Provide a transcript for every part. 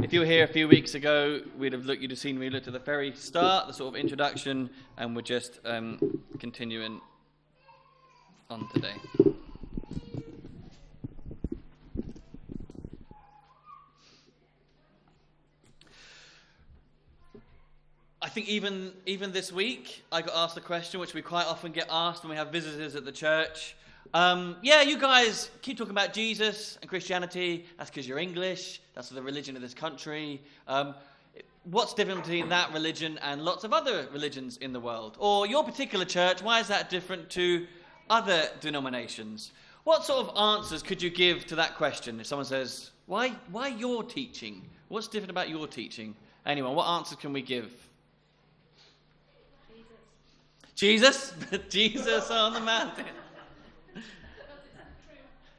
If you were here a few weeks ago, you'd have seen we looked at the very start, the sort of introduction, and we're just continuing on today. I think even this week, I got asked a question which we quite often get asked when we have visitors at the church. You guys keep talking about Jesus and Christianity. That's because you're English. That's the religion of this country. What's different between that religion and lots of other religions in the world? Or your particular church, why is that different to other denominations? What sort of answers could you give to that question? If someone says, why your teaching? What's different about your teaching? Anyone, what answers can we give? Jesus? Jesus on the mountain.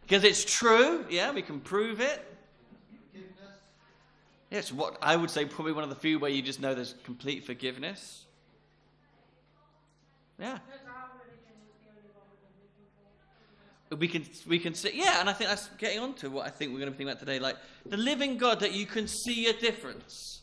Because it's true. Yeah, we can prove it. Forgiveness. Yes, what I would say probably one of the few where you just know there's complete forgiveness. Yeah. We can see, yeah, and I think that's getting on to what I think we're going to be thinking about today, like the living God, that you can see a difference.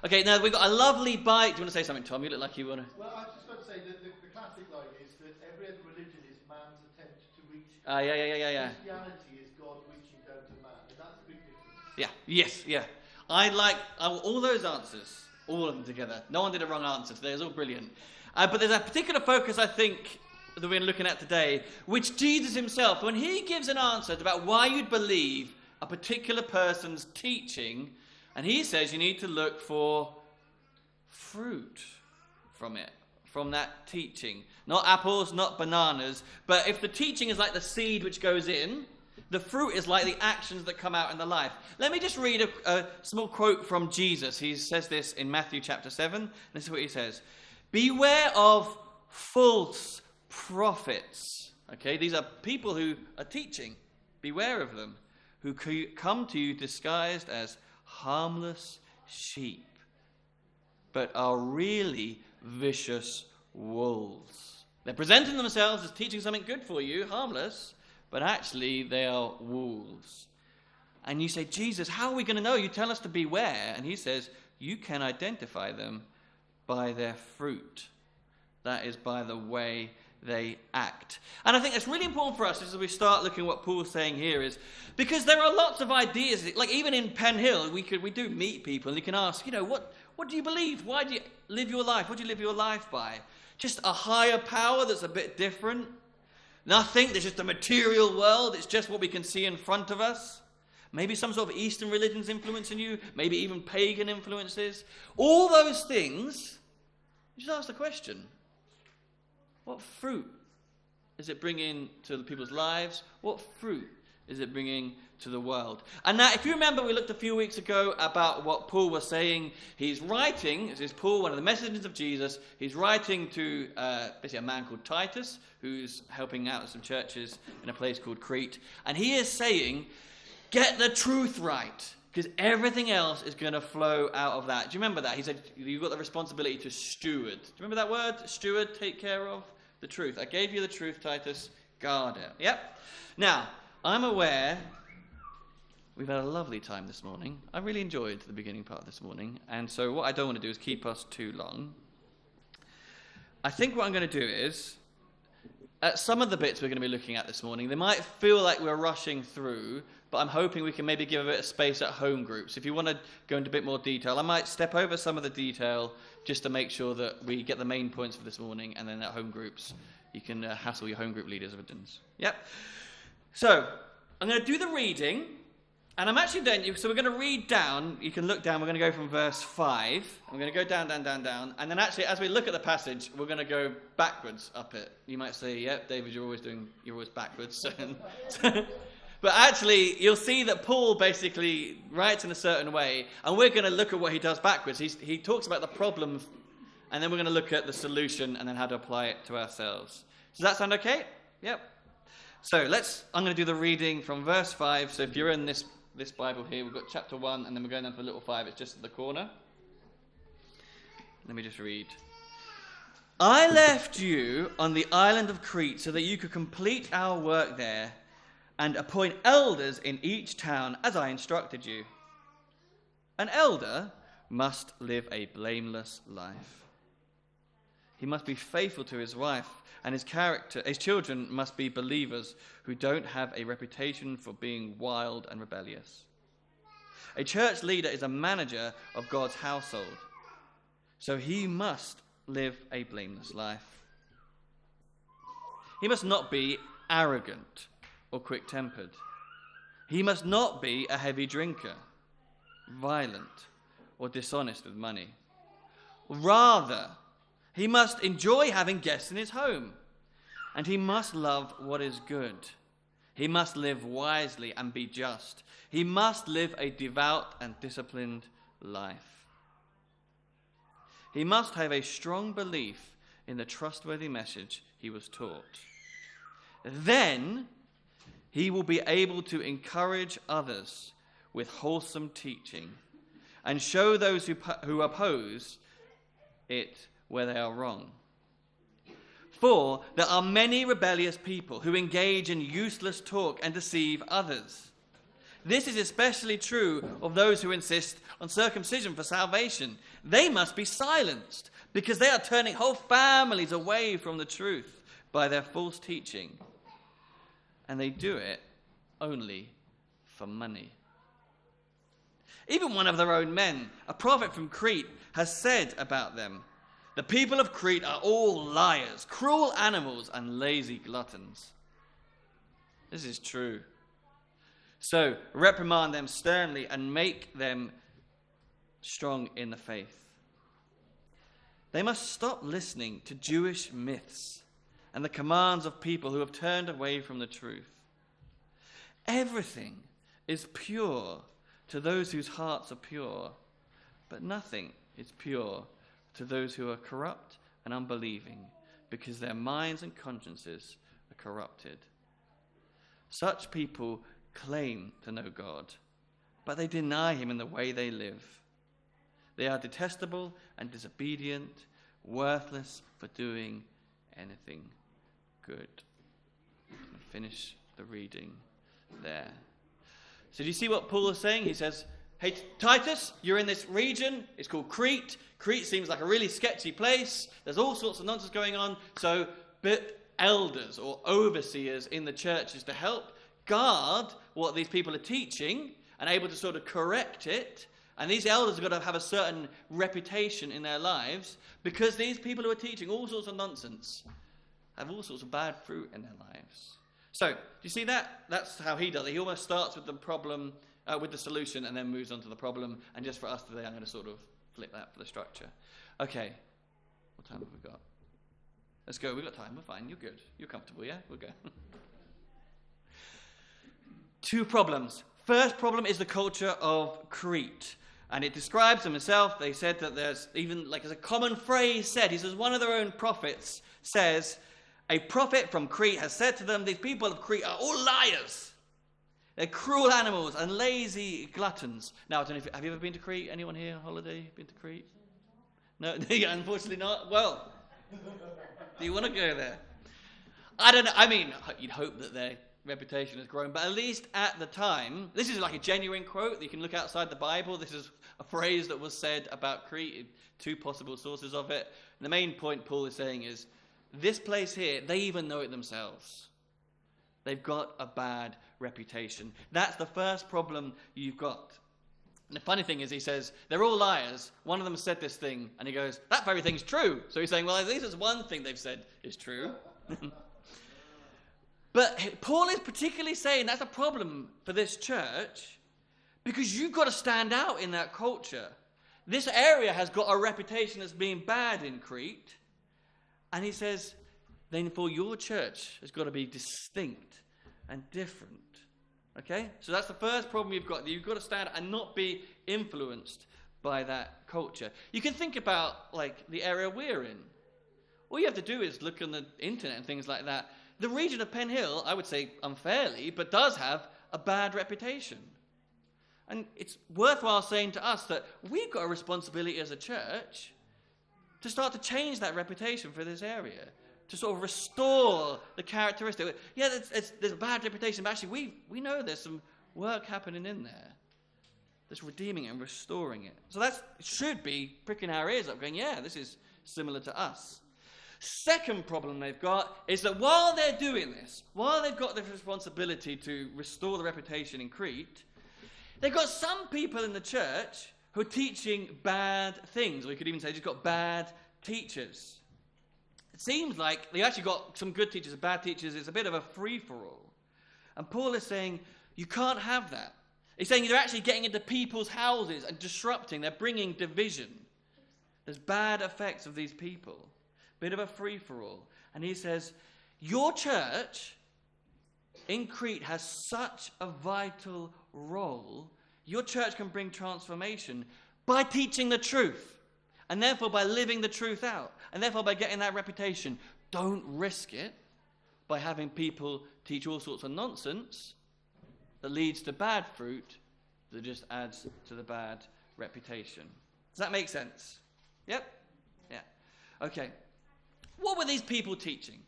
Okay, now we've got a lovely bite. Do you want to say something, Tom? You look like you want to. Well, I was just going to say that the classic line is that every other religion is man's attempt to reach God. Yeah. Christianity is God reaching down to man, and that's a big difference. Yeah, yes, yeah. I like all those answers, all of them together. No one did a wrong answer today. It was all brilliant. But there's a particular focus, I think, that we're looking at today, which Jesus himself, when he gives an answer about why you'd believe a particular person's teaching, and he says you need to look for fruit from it, from that teaching. Not apples, not bananas, but if the teaching is like the seed which goes in, the fruit is like the actions that come out in the life. Let me just read a small quote from Jesus. He says this in Matthew chapter 7. This is what he says. Beware of false prophets. Okay, these are people who are teaching. Beware of them, who come to you disguised as harmless sheep, but are really vicious wolves. They're presenting themselves as teaching something good for you, harmless, but actually they are wolves. And you say, Jesus, how are we going to know? You tell us to beware. And he says, you can identify them by their fruit. That is by the way they act. And I think it's really important for us as we start looking at what Paul's saying here, is because there are lots of ideas, like even in Penn Hill, we do meet people and you can ask, what do you believe? Why do you live your life? What do you live your life by? Just a higher power that's a bit different? Nothing, there's just a material world, it's just what we can see in front of us. Maybe some sort of Eastern religions influencing you, maybe even pagan influences. All those things, you just ask the question, what fruit is it bringing to the people's lives? What fruit is it bringing to the world? And now, if you remember, we looked a few weeks ago about what Paul was saying. He's writing, this is Paul, one of the messengers of Jesus. He's writing to basically a man called Titus, who's helping out some churches in a place called Crete. And he is saying, get the truth right, because everything else is going to flow out of that. Do you remember that? He said, you've got the responsibility to steward. Do you remember that word? Steward, take care of the truth. I gave you the truth, Titus. Guard it. Yep. Now, I'm aware we've had a lovely time this morning. I really enjoyed the beginning part this morning. And so what I don't want to do is keep us too long. I think what I'm going to do is, at some of the bits we're going to be looking at this morning, they might feel like we're rushing through, but I'm hoping we can maybe give a bit of space at home groups. If you want to go into a bit more detail, I might step over some of the detail just to make sure that we get the main points for this morning, and then at home groups, you can hassle your home group leaders with it. Yep. So, I'm going to do the reading, and I'm actually so we're going to read down. You can look down. We're going to go from verse 5. I'm going to go down, and then actually, as we look at the passage, we're going to go backwards up it. You might say, "Yep, David, you're always backwards." But actually, you'll see that Paul basically writes in a certain way, and we're going to look at what he does backwards. He talks about the problem, and then we're going to look at the solution, and then how to apply it to ourselves. Does that sound okay? Yep. So I'm going to do the reading from verse 5. So if you're in this Bible here, we've got chapter 1, and then we're going down to the little 5. It's just at the corner. Let me just read. I left you on the island of Crete so that you could complete our work there and appoint elders in each town as I instructed you. An elder must live a blameless life. He must be faithful to his wife, and his children must be believers who don't have a reputation for being wild and rebellious. A church leader is a manager of God's household, so he must live a blameless life. He must not be arrogant or quick-tempered. He must not be a heavy drinker, violent, or dishonest with money. Rather, he must enjoy having guests in his home, and he must love what is good. He must live wisely and be just. He must live a devout and disciplined life. He must have a strong belief in the trustworthy message he was taught. Then he will be able to encourage others with wholesome teaching and show those who oppose it where they are wrong. For there are many rebellious people who engage in useless talk and deceive others. This is especially true of those who insist on circumcision for salvation. They must be silenced because they are turning whole families away from the truth by their false teaching. And they do it only for money. Even one of their own men, a prophet from Crete, has said about them, "The people of Crete are all liars, cruel animals, and lazy gluttons." This is true. So reprimand them sternly and make them strong in the faith. They must stop listening to Jewish myths and the commands of people who have turned away from the truth. Everything is pure to those whose hearts are pure, but nothing is pure to those who are corrupt and unbelieving, because their minds and consciences are corrupted. Such people claim to know God, but they deny him in the way they live. They are detestable and disobedient, worthless for doing anything good. I'll finish the reading there. So do you see what Paul is saying? He says, hey, Titus, you're in this region. It's called Crete. Crete seems like a really sketchy place. There's all sorts of nonsense going on. So, but elders or overseers in the churches to help guard what these people are teaching and able to sort of correct it. And these elders have got to have a certain reputation in their lives, because these people who are teaching all sorts of nonsense have all sorts of bad fruit in their lives. So, do you see that? That's how he does it. He almost starts with the problem, with the solution, and then moves on to the problem. And just for us today, I'm going to sort of flip that for the structure. Okay, what time have we got? Let's go. We've got time. We're fine. You're good. You're comfortable, yeah? We'll go. Two problems. First problem is the culture of Crete. And it describes them itself. They said that there's even, like, as a common phrase said, he says one of their own prophets says, a prophet from Crete has said to them, these people of Crete are all liars. They're cruel animals and lazy gluttons. Now, I don't know if, have you ever been to Crete? Anyone here on holiday been to Crete? No, unfortunately not. Well, do you want to go there? I don't know. I mean, you'd hope that their reputation has grown, but at least at the time, this is like a genuine quote. You can look outside the Bible. This is a phrase that was said about Crete, two possible sources of it. And the main point Paul is saying is, this place here, they even know it themselves. They've got a bad reputation. That's the first problem you've got. And the funny thing is, he says, they're all liars. One of them said this thing, and he goes, that very thing's true. So he's saying, well, at least there's one thing they've said is true. But Paul is particularly saying that's a problem for this church, because you've got to stand out in that culture. This area has got a reputation as being bad in Crete. And he says, then for your church has got to be distinct and different. Okay? So that's the first problem you've got. You've got to stand out and not be influenced by that culture. You can think about, like, the area we're in. All you have to do is look on the internet and things like that. The region of Penn Hill, I would say unfairly, but does have a bad reputation. And it's worthwhile saying to us that we've got a responsibility as a church to start to change that reputation for this area, to sort of restore the characteristic. Yeah, there's a bad reputation, but actually we know there's some work happening in there. that's redeeming and restoring it. So that should be pricking our ears up, going, yeah, this is similar to us. Second problem they've got is that while they're doing this, while they've got the responsibility to restore the reputation in Crete, they've got some people in the church who are teaching bad things, or you could even say just got bad teachers. It seems like they actually got some good teachers and bad teachers. It's a bit of a free-for-all. And Paul is saying, you can't have that. He's saying they're actually getting into people's houses and disrupting. They're bringing division. There's bad effects of these people. Bit of a free-for-all. And he says, your church in Crete has such a vital role. Your church can bring transformation by teaching the truth. And therefore by living the truth out. And therefore by getting that reputation. Don't risk it by having people teach all sorts of nonsense that leads to bad fruit that just adds to the bad reputation. Does that make sense? Yep? Yeah. Okay. What were these people teaching?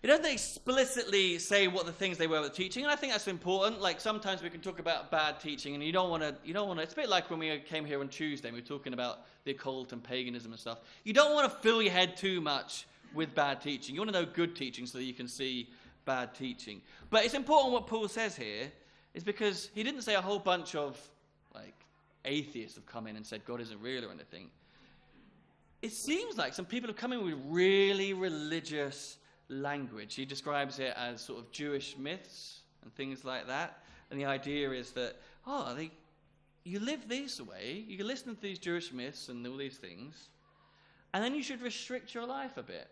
It doesn't explicitly say what the things they were teaching, and I think that's important. Like sometimes we can talk about bad teaching, and you don't want to. It's a bit like when we came here on Tuesday, and we were talking about the occult and paganism and stuff. You don't want to fill your head too much with bad teaching. You want to know good teaching so that you can see bad teaching. But it's important what Paul says here, is because he didn't say a whole bunch of like atheists have come in and said God isn't real or anything. It seems like some people have come in with really religious language. He describes it as sort of Jewish myths and things like that. And the idea is that, you live this way, you can listen to these Jewish myths and all these things, and then you should restrict your life a bit.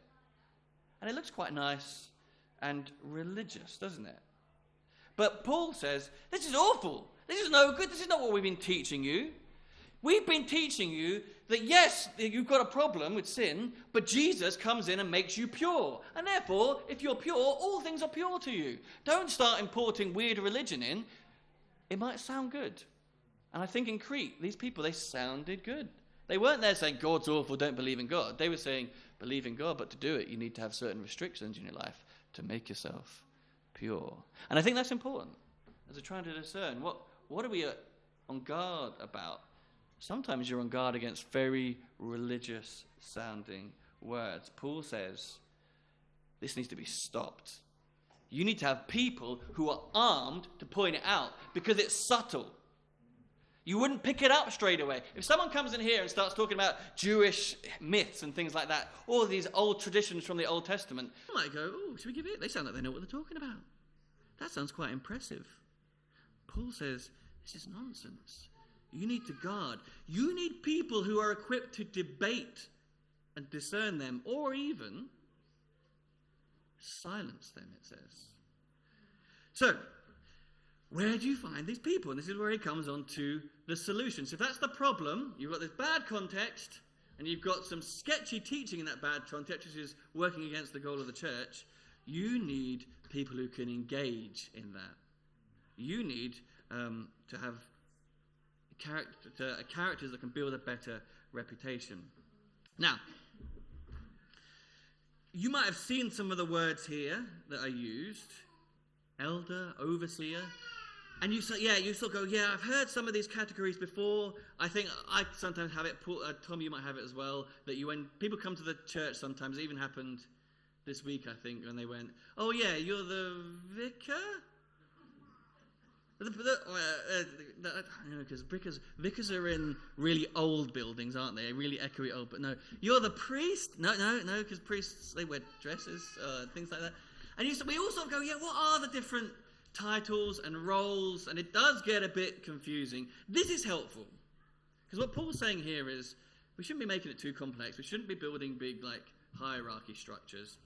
And it looks quite nice and religious, doesn't it? But Paul says, this is awful. This is no good. This is not what we've been teaching you. We've been teaching you that yes, you've got a problem with sin, but Jesus comes in and makes you pure. And therefore, if you're pure, all things are pure to you. Don't start importing weird religion in. It might sound good. And I think in Crete, these people, they sounded good. They weren't there saying, God's awful, don't believe in God. They were saying, believe in God, but to do it, you need to have certain restrictions in your life to make yourself pure. And I think that's important, as we're trying to discern, what are we on guard about? Sometimes you're on guard against very religious-sounding words. Paul says, this needs to be stopped. You need to have people who are armed to point it out, because it's subtle. You wouldn't pick it up straight away. If someone comes in here and starts talking about Jewish myths and things like that, all these old traditions from the Old Testament, you might go, should we give it? They sound like they know what they're talking about. That sounds quite impressive. Paul says, this is nonsense. You need to guard. You need people who are equipped to debate and discern them, or even silence them, it says. So, where do you find these people? And this is where he comes on to the solution. So if that's the problem, you've got this bad context, and you've got some sketchy teaching in that bad context, which is working against the goal of the church, you need people who can engage in that. You need to have characters that can build a better reputation. Now, you might have seen some of the words here that are used. Elder, overseer. And you say, you still go, I've heard some of these categories before. I think I sometimes have it, Tom, you might have it as well, that when people come to the church sometimes, it even happened this week, I think, when they went, you're the vicar? Because vicars are in really old buildings, aren't they? Really echoey old. But no, you're the priest? No, because priests, they wear dresses, things like that. And we also go, what are the different titles and roles? And it does get a bit confusing. This is helpful. Because what Paul's saying here is, we shouldn't be making it too complex. We shouldn't be building big, hierarchy structures.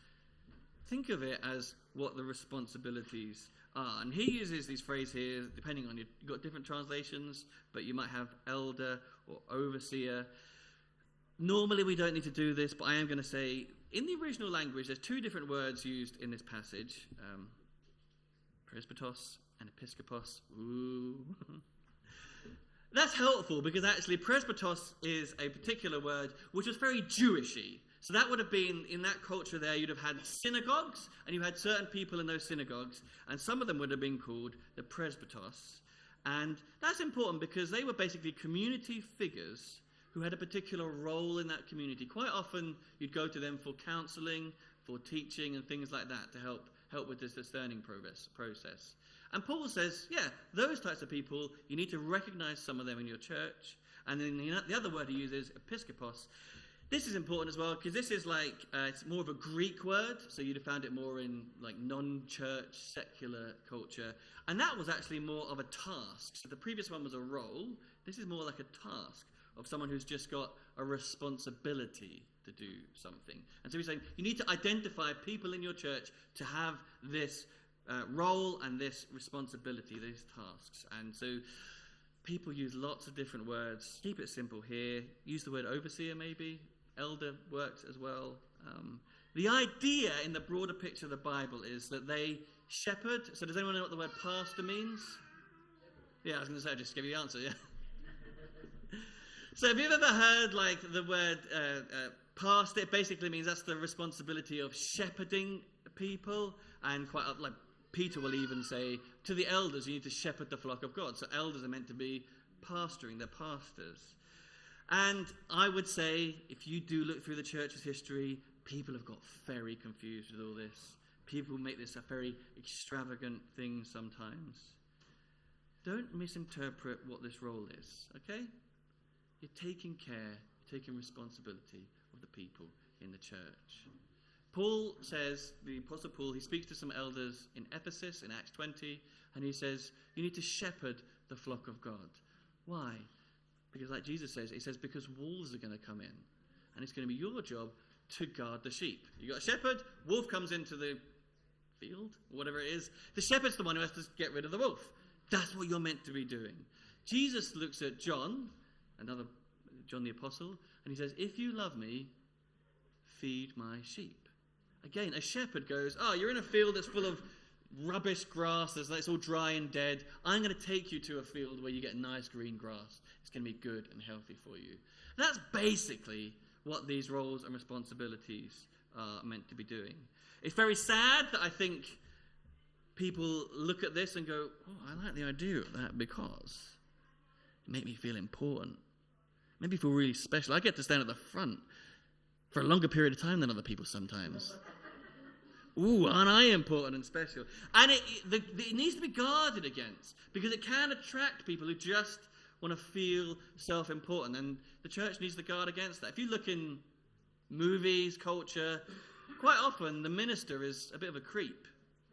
Think of it as what the responsibilities are. And he uses these phrases here, depending on, you've got different translations, but you might have elder or overseer. Normally we don't need to do this, but I am going to say, in the original language, there's two different words used in this passage. Presbytos and episkopos. Ooh. That's helpful, because actually presbytos is a particular word which was very Jewishy. So that would have been, in that culture there, you'd have had synagogues, and you had certain people in those synagogues, and some of them would have been called the presbytos. And that's important because they were basically community figures who had a particular role in that community. Quite often you'd go to them for counseling, for teaching and things like that to help with this discerning process. And Paul says, yeah, those types of people, you need to recognize some of them in your church. And then the other word he uses, episkopos. This is important as well because this is like, it's more of a Greek word. So you'd have found it more in like non-church, secular culture. And that was actually more of a task. So the previous one was a role. This is more like a task of someone who's just got a responsibility to do something. And so he's saying, you need to identify people in your church to have this role and this responsibility, these tasks. And so people use lots of different words. Keep it simple here. Use the word overseer maybe. Elder works as well. The idea in the broader picture of the Bible is that they shepherd. So does anyone know what the word pastor means? Yeah, I was going to say, I just gave you the answer, yeah. So have you ever heard like the word pastor? It basically means that's the responsibility of shepherding people. And quite like Peter will even say, to the elders, you need to shepherd the flock of God. So elders are meant to be pastoring, they're pastors. And I would say, if you do look through the church's history, people have got very confused with all this. People make this a very extravagant thing sometimes. Don't misinterpret what this role is, okay? You're taking care, taking responsibility of the people in the church. Paul says, the Apostle Paul, he speaks to some elders in Ephesus in Acts 20, and he says, you need to shepherd the flock of God. Why? Because like Jesus says, he says, because wolves are going to come in, and it's going to be your job to guard the sheep. You got a shepherd, wolf comes into the field, or whatever it is. The shepherd's the one who has to get rid of the wolf. That's what you're meant to be doing. Jesus looks at John, John the Apostle, and he says, if you love me, feed my sheep. Again, a shepherd goes, oh, you're in a field that's full of rubbish grass, it's all dry and dead. I'm going to take you to a field where you get nice green grass. It's going to be good and healthy for you. And that's basically what these roles and responsibilities are meant to be doing. It's very sad that I think people look at this and go, oh, I like the idea of that because it makes me feel important. It makes me feel really special. I get to stand at the front for a longer period of time than other people sometimes. Ooh, aren't I important and special? And it needs to be guarded against because it can attract people who just want to feel self-important. And the church needs to guard against that. If you look in movies, culture, quite often the minister is a bit of a creep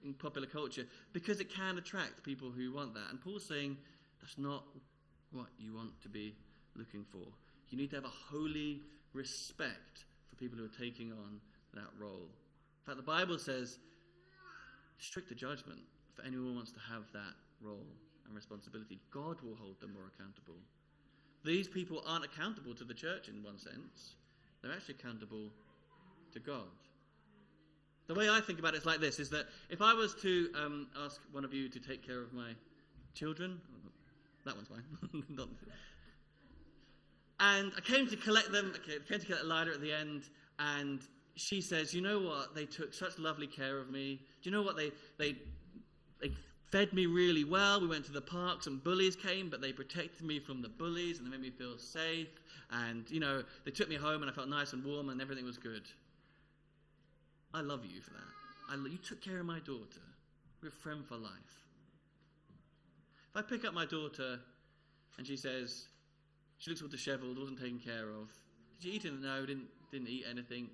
in popular culture because it can attract people who want that. And Paul's saying that's not what you want to be looking for. You need to have a holy respect for people who are taking on that role. In fact, the Bible says stricter judgment for anyone who wants to have that role and responsibility. God will hold them more accountable. These people aren't accountable to the church in one sense. They're actually accountable to God. The way I think about it is like this, is that if I was to ask one of you to take care of my children, that one's mine, and I came to collect them, came to collect Lila at the end, and she says, you know what, they took such lovely care of me. Do you know what, they fed me really well. We went to the park, some bullies came, but they protected me from the bullies, and they made me feel safe, and, you know, they took me home, and I felt nice and warm, and everything was good. I love you for that. You took care of my daughter. We're a friend for life. If I pick up my daughter, and she says, she looks all disheveled, wasn't taken care of. Did you eat anything? No, didn't eat anything.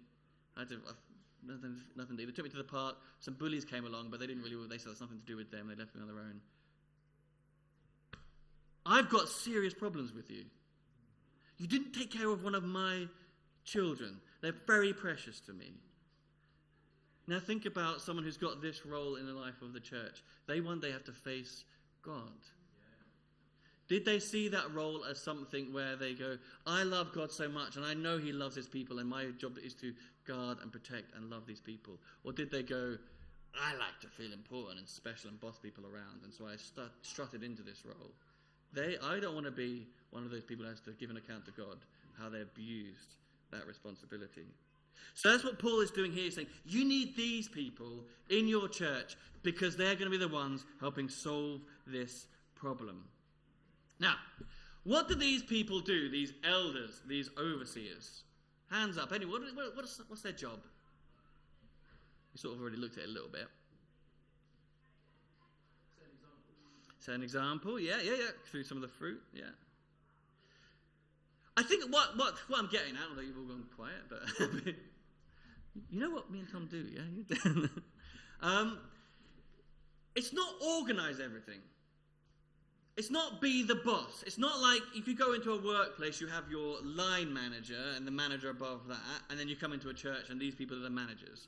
Nothing to eat. They took me to the park. Some bullies came along, but they said it's nothing to do with them. They left me on their own. I've got serious problems with you. You didn't take care of one of my children. They're very precious to me. Now think about someone who's got this role in the life of the church. They one day have to face God. Did they see that role as something where they go, I love God so much and I know he loves his people and my job is to guard and protect and love these people? Or did they go, I like to feel important and special and boss people around, and so I strutted into this role? I don't want to be one of those people who has to give an account to God how they abused that responsibility. So that's what Paul is doing here. He's saying, you need these people in your church because they're going to be the ones helping solve this problem. Now, what do these people do, these elders, these overseers? Hands up. Anyway, what's their job? You sort of already looked at it a little bit. Set an example. Yeah. Through some of the fruit. Yeah. I think what I'm getting at, although you've all gone quiet, but you know what me and Tom do, yeah? It's not organize everything. It's not be the boss. It's not like if you go into a workplace, you have your line manager and the manager above that, and then you come into a church and these people are the managers.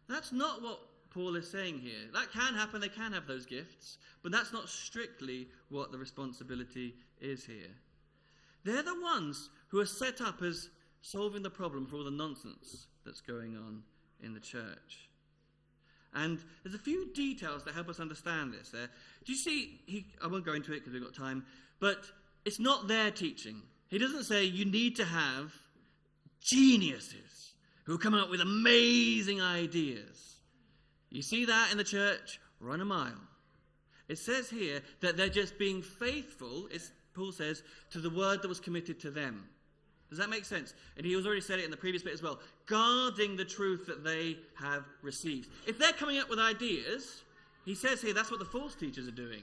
That's not what Paul is saying here. That can happen, they can have those gifts, but that's not strictly what the responsibility is here. They're the ones who are set up as solving the problem for all the nonsense that's going on in the church. And there's a few details that help us understand this there. Do you see, I won't go into it because we've got time, but it's not their teaching. He doesn't say you need to have geniuses who are coming up with amazing ideas. You see that in the church? Run a mile. It says here that they're just being faithful, Paul says, to the word that was committed to them. Does that make sense? And he has already said it in the previous bit as well. Guarding the truth that they have received. If they're coming up with ideas, he says here that's what the false teachers are doing.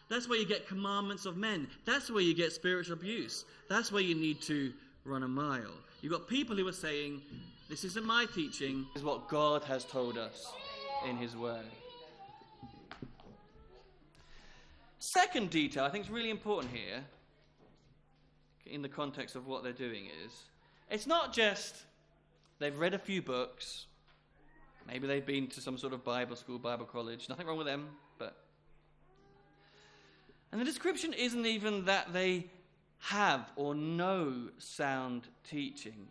That's where you get commandments of men. That's where you get spiritual abuse. That's where you need to run a mile. You've got people who are saying, this isn't my teaching. This is what God has told us in his word. Second detail I think is really important here, in the context of what they're doing, is it's not just they've read a few books, maybe they've been to some sort of Bible school, Bible college, nothing wrong with them, and the description isn't even that they have or know sound teaching.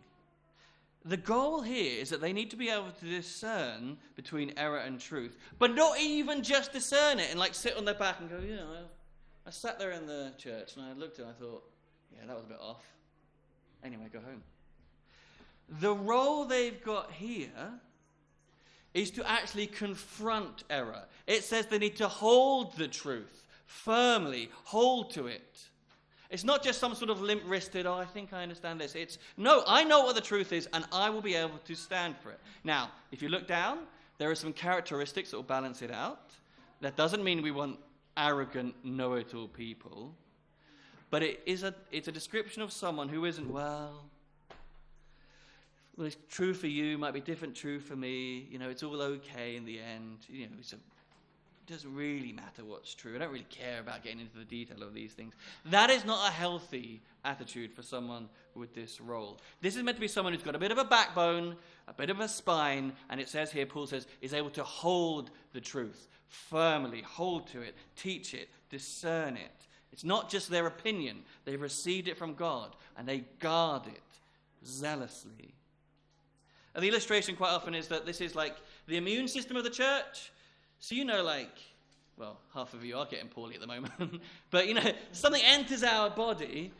The goal here is that they need to be able to discern between error and truth, but not even just discern it and like sit on their back and go, I sat there in the church and I looked and I thought, yeah, that was a bit off. Anyway, go home. The role they've got here is to actually confront error. It says they need to hold the truth firmly, hold to it. It's not just some sort of limp-wristed, I think I understand this. It's, no, I know what the truth is and I will be able to stand for it. Now, if you look down, there are some characteristics that will balance it out. That doesn't mean we want arrogant, know-it-all people. But it's a description of someone who isn't, well, it's true for you, might be different true for me. It's all okay in the end. It doesn't really matter what's true. I don't really care about getting into the detail of these things. That is not a healthy attitude for someone with this role. This is meant to be someone who's got a bit of a backbone, a bit of a spine, and it says here, Paul says, is able to hold the truth firmly, hold to it, teach it, discern it. It's not just their opinion. They've received it from God, and they guard it zealously. And the illustration quite often is that this is like the immune system of the church. So half of you are getting poorly at the moment. But, something enters our body,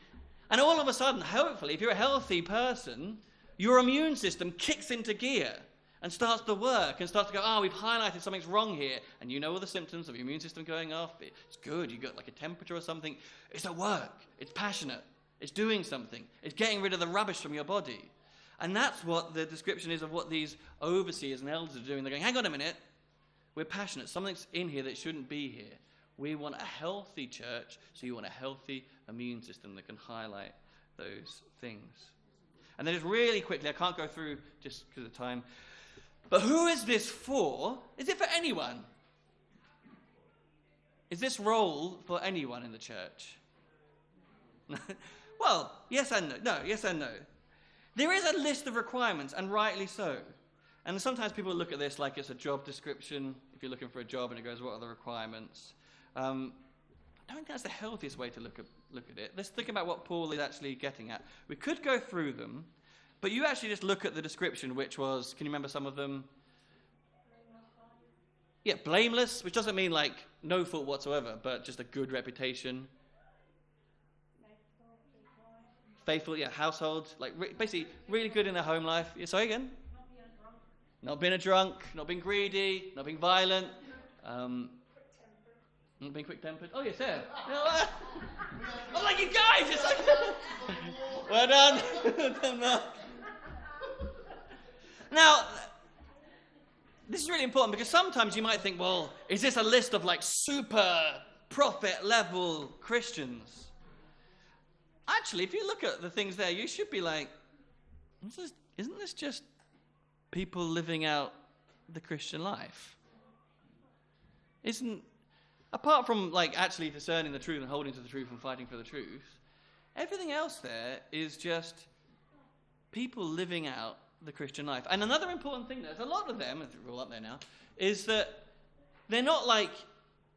and all of a sudden, hopefully, if you're a healthy person, your immune system kicks into gear and starts to work and starts to go, we've highlighted something's wrong here. And you know all the symptoms of your immune system going off. It's good. You've got like a temperature or something. It's at work. It's passionate. It's doing something. It's getting rid of the rubbish from your body. And that's what the description is of what these overseers and elders are doing. They're going, hang on a minute. We're passionate. Something's in here that shouldn't be here. We want a healthy church, so you want a healthy immune system that can highlight those things. And then just really quickly, I can't go through just because of time, but who is this for? Is it for anyone? Is this role for anyone in the church? Well, yes and no. No, yes and no. There is a list of requirements, and rightly so. And sometimes people look at this like it's a job description. If you're looking for a job and it goes, what are the requirements? I don't think that's the healthiest way to look at it. Let's think about what Paul is actually getting at. We could go through them, but you actually just look at the description, which was, can you remember some of them? Yeah, blameless, which doesn't mean like no fault whatsoever, but just a good reputation. Faithful, yeah, household, like basically really good in their home life. Yeah, sorry again? Not being a drunk, not being greedy, not being violent, Not being quick-tempered? Oh, yes, sir. Oh, like you guys! It's like... Well done. Well done, Mark. Now, this is really important because sometimes you might think, well, is this a list of like super prophet-level Christians? Actually, if you look at the things there, you should be like, isn't this just people living out the Christian life? Apart from like actually discerning the truth and holding to the truth and fighting for the truth, everything else there is just people living out the Christian life. And another important thing, there's a lot of them, we're all up there now, is that they're not like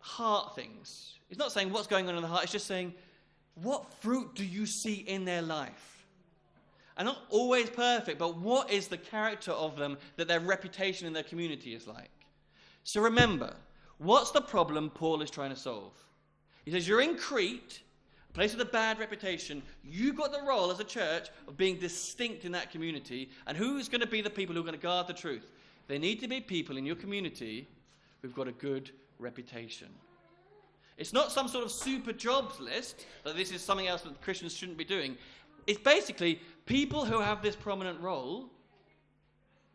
heart things. It's not saying what's going on in the heart, it's just saying, what fruit do you see in their life? And not always perfect, but what is the character of them that their reputation in their community is like? So remember, what's the problem Paul is trying to solve? He says, you're in Crete, a place with a bad reputation. You've got the role as a church of being distinct in that community. And who's going to be the people who are going to guard the truth? There need to be people in your community who've got a good reputation. It's not some sort of super jobs list, that this is something else that Christians shouldn't be doing. It's basically people who have this prominent role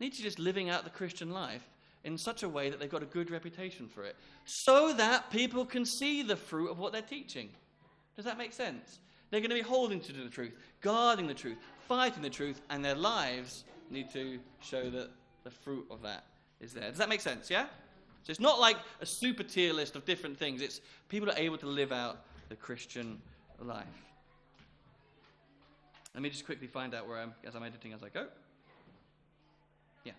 need to just living out the Christian life in such a way that they've got a good reputation for it, so that people can see the fruit of what they're teaching. Does that make sense? They're going to be holding to the truth, guarding the truth, fighting the truth, and their lives need to show that the fruit of that is there. Does that make sense, yeah? So it's not like a super tier list of different things. It's people are able to live out the Christian life. Let me just quickly find out where I'm editing as I go. Yeah.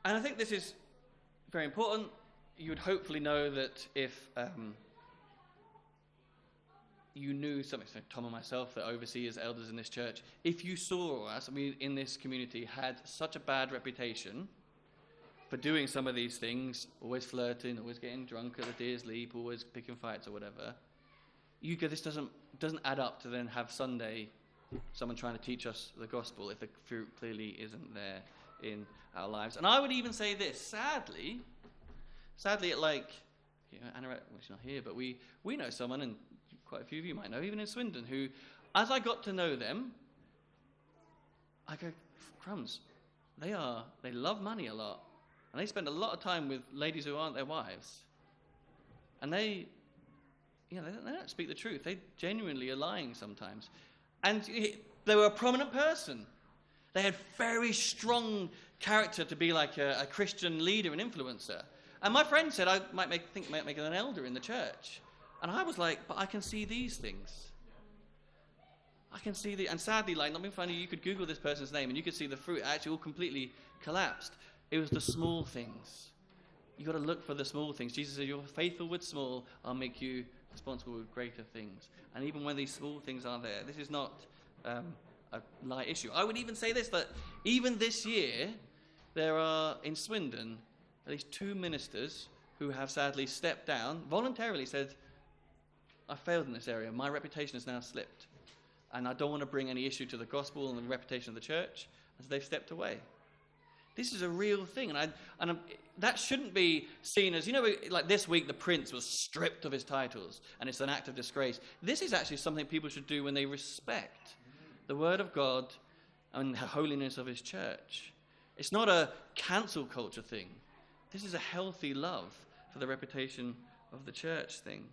And I think this is very important. You would hopefully know that if you knew something, like Tom and myself, that oversee as elders in this church, if you saw us, we in this community had such a bad reputation for doing some of these things, always flirting, always getting drunk at the Deer's Leap, always picking fights or whatever, you go, this doesn't add up to then have Sunday someone trying to teach us the gospel if the fruit clearly isn't there in our lives. And I would even say this, sadly, like, Anna, well, she's not here, but we know someone, and quite a few of you might know, even in Swindon, who, as I got to know them, I go, crumbs, they love money a lot, and they spend a lot of time with ladies who aren't their wives, and they don't speak the truth. They genuinely are lying sometimes. And they were a prominent person. They had very strong character to be like a Christian leader and influencer. And my friend said, I might make an elder in the church. And I was like, but I can see these things. I can see and sadly, like, not being funny, you could Google this person's name and you could see the fruit actually all completely collapsed. It was the small things. You've got to look for the small things. Jesus said, you're faithful with small, I'll make you responsible with greater things. And even when these small things are there, this is not a light issue. I would even say this, that even this year, there are in Swindon at least 2 ministers who have sadly stepped down, voluntarily said, I failed in this area, my reputation has now slipped, and I don't want to bring any issue to the gospel and the reputation of the church, and so they've stepped away. This is a real thing, and that shouldn't be seen as, like this week the prince was stripped of his titles, and it's an act of disgrace. This is actually something people should do when they respect the word of God and the holiness of his church. It's not a cancel culture thing. This is a healthy love for the reputation of the church thing.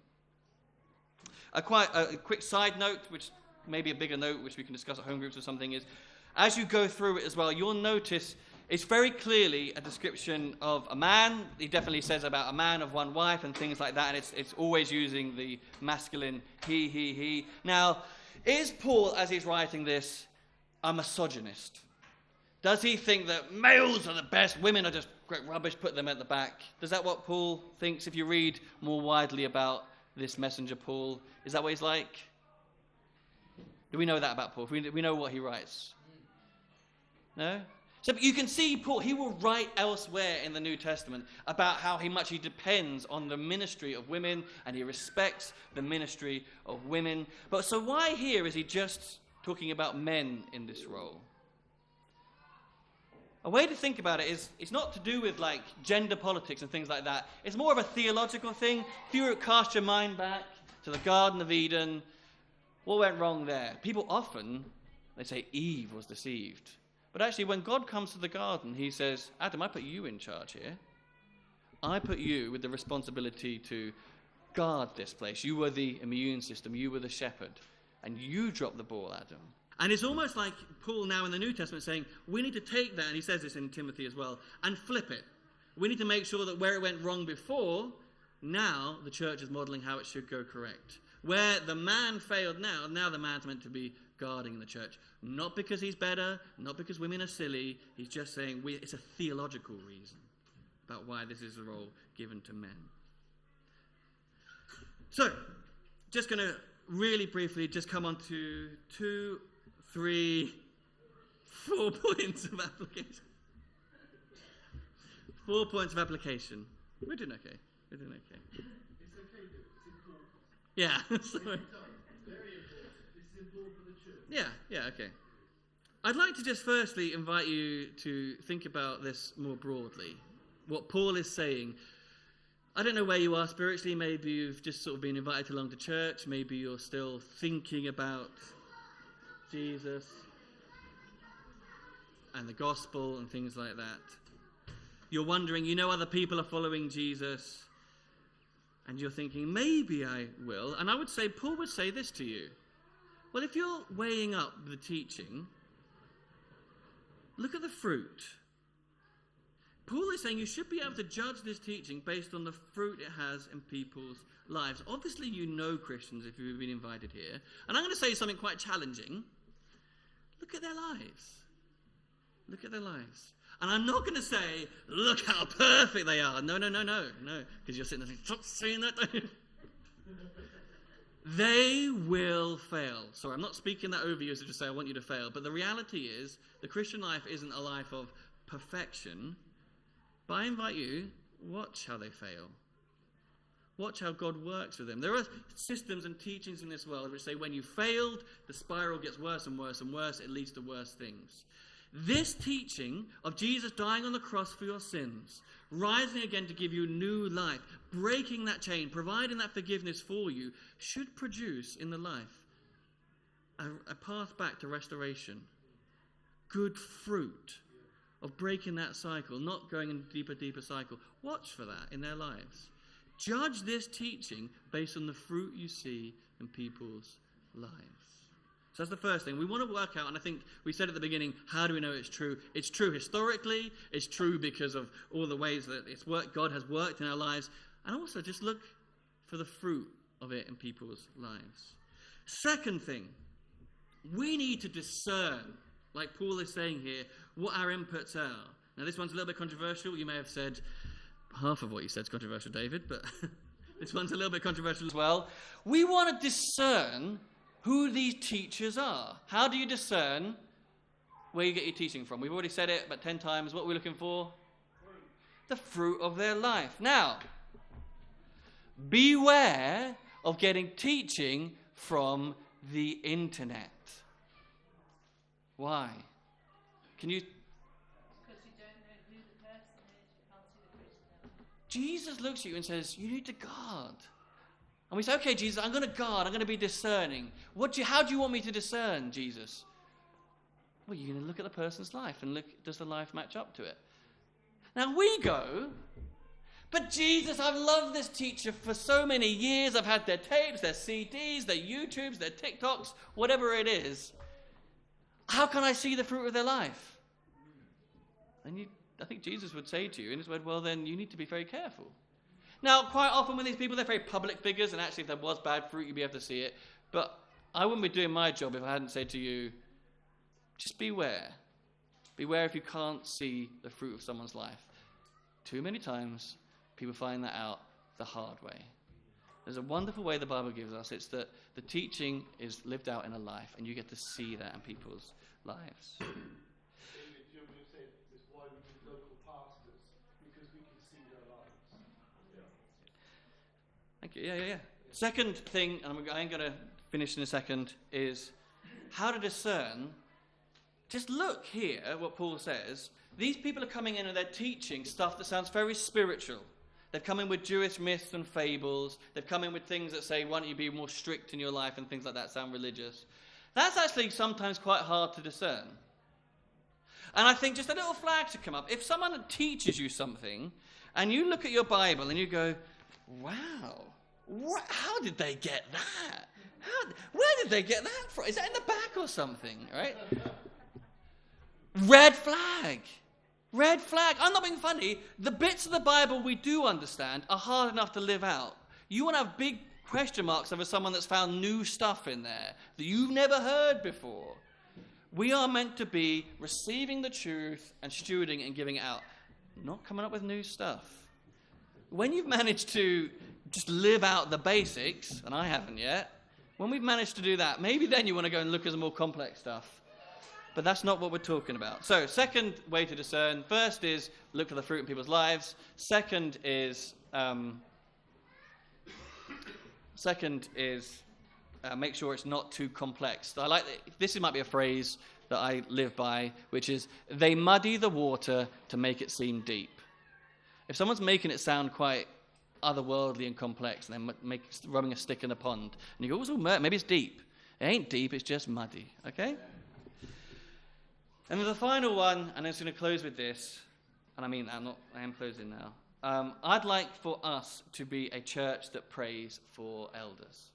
A quick side note, which may be a bigger note, which we can discuss at home groups or something, is as you go through it as well, you'll notice it's very clearly a description of a man. He definitely says about a man of one wife and things like that, and it's always using the masculine he. Now, is Paul, as he's writing this, a misogynist? Does he think that males are the best, women are just great rubbish, put them at the back? Is that what Paul thinks if you read more widely about this messenger Paul? Is that what he's like? Do we know that about Paul? We know what he writes? No? So you can see Paul, he will write elsewhere in the New Testament about how much he depends on the ministry of women and he respects the ministry of women. But so why here is he just talking about men in this role? A way to think about it is, it's not to do with like gender politics and things like that. It's more of a theological thing. If you were to cast your mind back to the Garden of Eden, what went wrong there? People often, they say Eve was deceived. But actually, when God comes to the garden, he says, Adam, I put you in charge here. I put you with the responsibility to guard this place. You were the immune system. You were the shepherd. And you dropped the ball, Adam. And it's almost like Paul now in the New Testament saying, we need to take that, and he says this in Timothy as well, and flip it. We need to make sure that where it went wrong before, now the church is modeling how it should go correct. Where the man failed now the man's meant to be guarding the church. Not because he's better, not because women are silly. He's just saying it's a theological reason about why this is a role given to men. So, just going to really briefly just come on to 2, 3, 4 points of application. 4 points of application. We're doing okay. It's okay, it's important. Yeah. Sorry. Very important. This is important for the church. Yeah, okay. I'd like to just firstly invite you to think about this more broadly. What Paul is saying. I don't know where you are spiritually. Maybe you've just sort of been invited along to church. Maybe you're still thinking about Jesus and the gospel and things like that. You're wondering, other people are following Jesus, and you're thinking, maybe I will. And I would say, Paul would say this to you. Well, if you're weighing up the teaching, look at the fruit. Paul is saying you should be able to judge this teaching based on the fruit it has in people's lives. Obviously, you know Christians if you've been invited here. And I'm going to say something quite challenging. Look at their lives. Look at their lives. And I'm not going to say, look how perfect they are. No. Because you're sitting there saying, stop saying that. They will fail. Sorry, I'm not speaking that over you to just say I want you to fail. But the reality is, the Christian life isn't a life of perfection. But I invite you, watch how they fail. Watch how God works with them. There are systems and teachings in this world which say when you failed, the spiral gets worse and worse and worse. It leads to worse things. This teaching of Jesus dying on the cross for your sins, rising again to give you new life, breaking that chain, providing that forgiveness for you, should produce in the life a path back to restoration. Good fruit of breaking that cycle, not going in a deeper cycle. Watch for that in their lives. Judge this teaching based on the fruit you see in people's lives. So that's the first thing. We want to work out, and I think we said at the beginning, how do we know it's true? It's true historically. It's true because of all the ways that it's worked, God has worked in our lives. And also just look for the fruit of it in people's lives. Second thing, we need to discern, like Paul is saying here, what our inputs are. Now this one's a little bit controversial. You may have said, half of what you said is controversial, David, but this one's a little bit controversial as well. We want to discern who these teachers are. How do you discern where you get your teaching from? We've already said it about 10 times. What are we looking for? The fruit of their life. Now, beware of getting teaching from the internet. Why? Can you... Because you don't know who the person is, you can't see the Christian. Jesus looks at you and says, you need to guard. And we say, okay, Jesus, I'm going to guard. I'm going to be discerning. How do you want me to discern, Jesus? Well, you're going to look at the person's life and look, does the life match up to it? Now we go, but Jesus, I've loved this teacher for so many years. I've had their tapes, their CDs, their YouTubes, their TikToks, whatever it is. How can I see the fruit of their life? And I think Jesus would say to you in his word, well, then you need to be very careful. Now, quite often with these people, they're very public figures, and actually if there was bad fruit, you'd be able to see it. But I wouldn't be doing my job if I hadn't said to you, just beware. Beware if you can't see the fruit of someone's life. Too many times, people find that out the hard way. There's a wonderful way the Bible gives us. It's that the teaching is lived out in a life, and you get to see that in people's lives. Thank you. Yeah. Second thing, and I'm going to finish in a second, is how to discern. Just look here at what Paul says. these people are coming in and they're teaching stuff that sounds very spiritual. They've come in with Jewish myths and fables. They've come in with things that say, why don't you be more strict in your life, and things like that sound religious. That's actually sometimes quite hard to discern. And I think just a little flag to come up. If someone teaches you something, and you look at your Bible and you go, wow, how did they get that? Where did they get that from? Is that in the back or something, right? Red flag. Red flag. I'm not being funny. The bits of the Bible we do understand are hard enough to live out. You want to have big question marks over someone that's found new stuff in there that you've never heard before. We are meant to be receiving the truth and stewarding and giving it out, not coming up with new stuff. When you've managed to just live out the basics, and I haven't yet, when we've managed to do that, maybe then you want to go and look at some more complex stuff. But that's not what we're talking about. So, second way to discern. First is look for the fruit in people's lives. Second is make sure it's not too complex. I like this. Might be a phrase that I live by, which is they muddy the water to make it seem deep. If someone's making it sound quite otherworldly and complex, and they're rubbing a stick in a pond, and you go, oh, maybe it's deep. It ain't deep. It's just muddy. Okay. And then the final one, and I'm just going to close with this, and I am closing now. I'd like for us to be a church that prays for elders.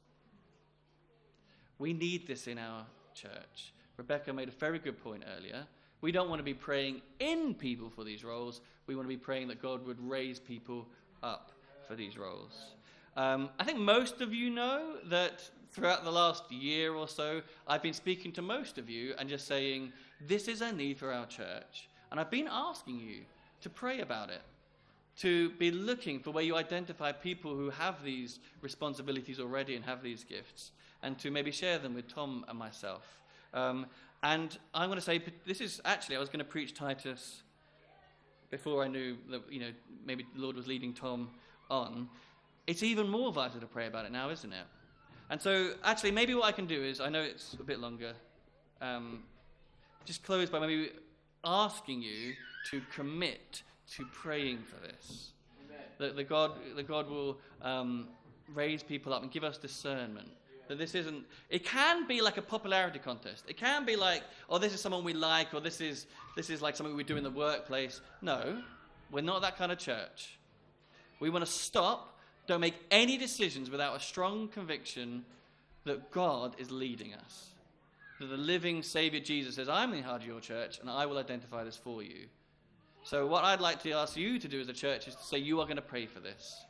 We need this in our church. Rebecca made a very good point earlier. We don't want to be praying in people for these roles. We want to be praying that God would raise people up for these roles. I think most of you know that throughout the last year or so, I've been speaking to most of you and just saying, this is a need for our church. And I've been asking you to pray about it, to be looking for where you identify people who have these responsibilities already and have these gifts, and to maybe share them with Tom and myself. And I'm going to say, I was going to preach Titus before I knew that, maybe the Lord was leading Tom on. It's even more vital to pray about it now, isn't it? And so, actually, maybe what I can do is, I know it's a bit longer, just close by maybe asking you to commit to praying for this. That the God will raise people up and give us discernment. That this isn't, it can be like a popularity contest. It can be like, oh, this is someone we like, or this is like something we do in the workplace. No, we're not that kind of church. We want to stop, don't make any decisions without a strong conviction that God is leading us. That the living Savior Jesus says, I'm in charge of your church, and I will identify this for you. So what I'd like to ask you to do as a church is to say, you are going to pray for this.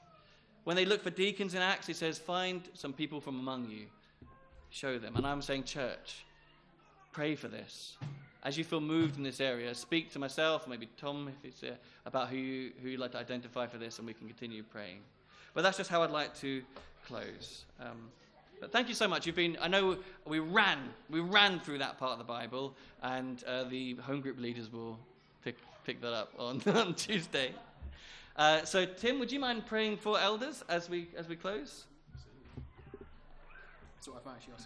When they look for deacons in Acts, it says, find some people from among you. Show them. And I'm saying, church, pray for this. As you feel moved in this area, speak to myself, maybe Tom, if it's about who you'd like to identify for this, and we can continue praying. But that's just how I'd like to close. But thank you so much. I know we ran through that part of the Bible, and the home group leaders will pick that up on Tuesday. So Tim, would you mind praying for elders as we close? So I've actually asked